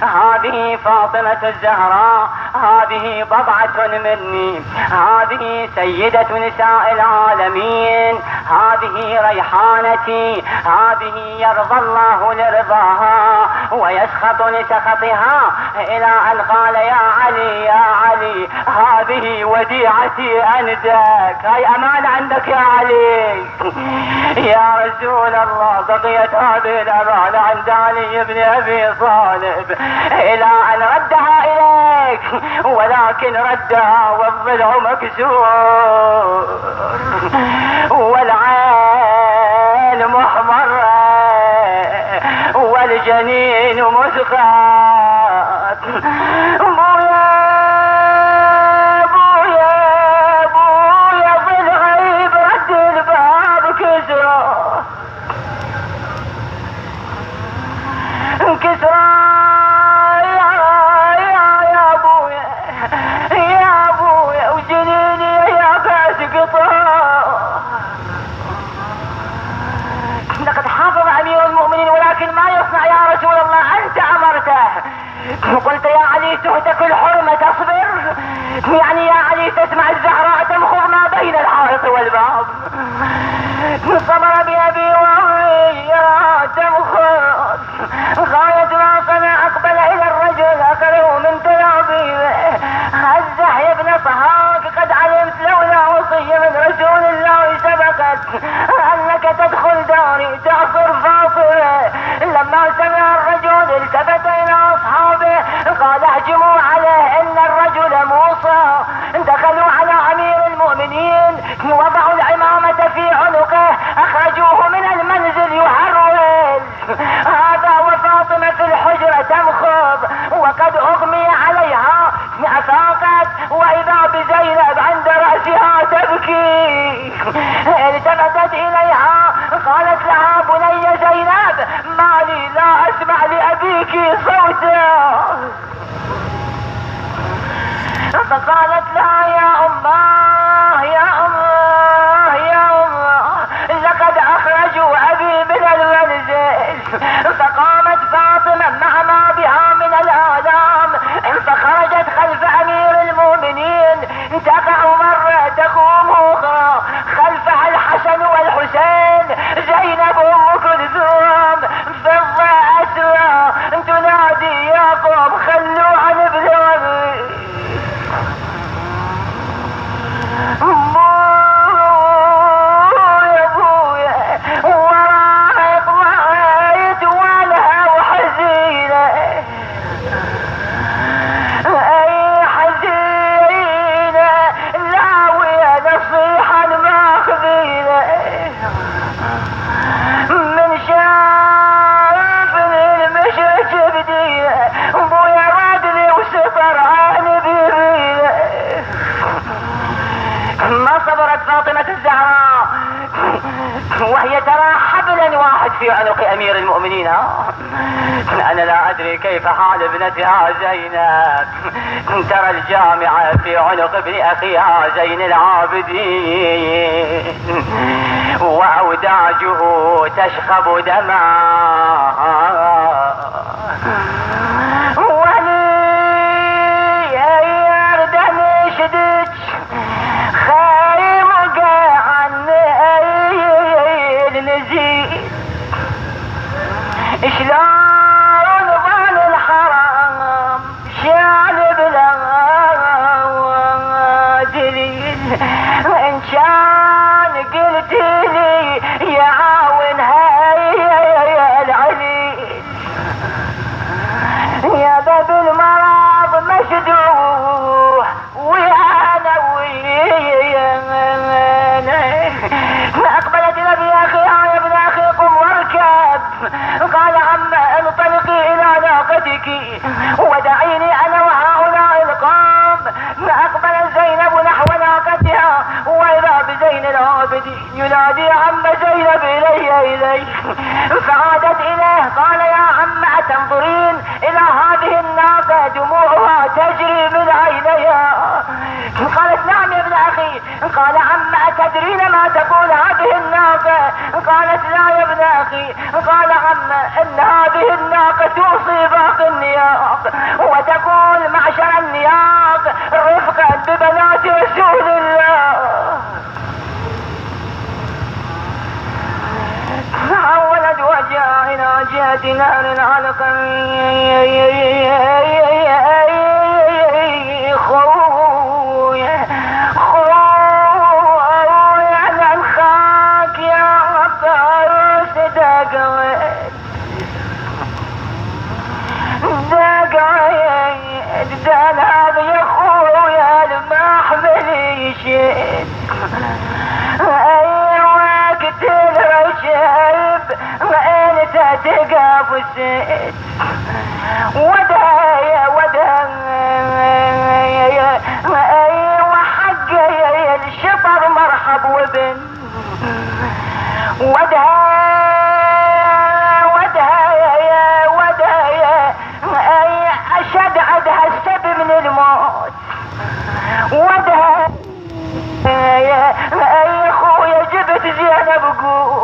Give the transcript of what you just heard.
هذه فاطمة الزهراء، هذه بضعة مني، هذه سيدة نساء العالمين، هذه ريحانتي، هذه يرضى الله لرضاها ويسخط لسخطها، إلى أن قال يا علي يا علي هذه وديعتي عندك، هاي أمان عندك يا علي. يا رسول الله بقيت هذه الأمانة عند علي بن أبي طالب إلى أن ردها إليك، ولكن ردها والضلع مكسور والعين محمرة والجنين مسقط. بويا بويا بويا ضلعي برد الباب كسرى كسرى يا بويا يا بويا وجنيني يا قاسقطة. لقد حافظ أمير المؤمنين ولكن ما يصنع يا رسول الله؟ أنت أمرته. قلت يا علي تهتك الحرمة تصبر؟ يعني يا علي تسمع الزهراء تمخض ما بين الحائط والباب. صبر بأبي وهي تمخض غاية ما صنع، أقبل إلى الرجل أكله من تلابيبه. هزه يا ابن صهاك قد علمت لولا وصية من رسول الله سبقت أنك تدخل داري تعصر فاطمة. لما سمع الرجل التفت إلى أصحابه قال اهجموا عليه إن الرجل موسى. دخلوا على أمير المؤمنين وضعوا العمامة في عنقه، أخرجوه من المنزل يهرول. هذا وفاطمة في الحجرة تمخض وقد أغمي عليها، أفاقت وإذا بزينب عند رأسها تبكي. التفتت إليها قالت لها بني زينب ما لي لا أسمع لأبيك صوتا. فقالت لها يا أماه يا أماه يا أماه لقد أخرجوا أبي من المنزل. فقامت فاطمة مع ما بها من الآلام فخرجت خلف أمير المؤمنين، تقع مرة تقوم أخرى، خلفها الحسن والحسين، زينب أم كلثوم فضة أسرى تنادي يا قوم خلوا عن ابن أبي. بويا بويا وراها طلعت ولها وحزينة، اي حزينة لاوية نصيحا ماخذينة من شافني المشرك بدينة. بويا رادلي وسطر عيني بيبينة. ما صبرت فاطمة الزهراء وهي ترى حبلا واحد في عنق أمير المؤمنين. أنا لا أدري كيف حال ابنتها زينب، ترى الجامعة في عنق ابن أخيها زين العابدين وأوداجه تشخب دماء. ولي يرد نشدك خيمك عن نزيد شلون ظل الحرام شالب دليل. إن كان قلت لي يعاون هاي العليل يا باب المرض مشدوح ويانا أقبلت لبي أخي يا ابن أخي قم واركب. قال عم انطلقي إلى ناقتك ودعيني أنا وهؤلاء القوم. أقبل زينب نحو ناقتها وإذا بزين العابدين ينادي عم زينب إلي. فعادت إليه قال يا عم أتنظرين إلى هذه الناقة دموعها تجري من عينيها؟ قالت نعم يا ابن أخي. قال عم أتدرين ما تقول هذه الناقة؟ قالت لا يا ابن أخي. قال عم إن هذه الناقة توصي باقي النياق الرياض رفقا ببنات رسول الله. ولد وجاء إلى جهة نهر العلقم خوي على الخاك يا عباس دقعد دلاب يا خويا المحمل يشد اي وقت الرشب انت تقف السد ودايا اي وحق الشطر مرحب وبن اشد عدها السب من الموت اي خويا جبت زينب قول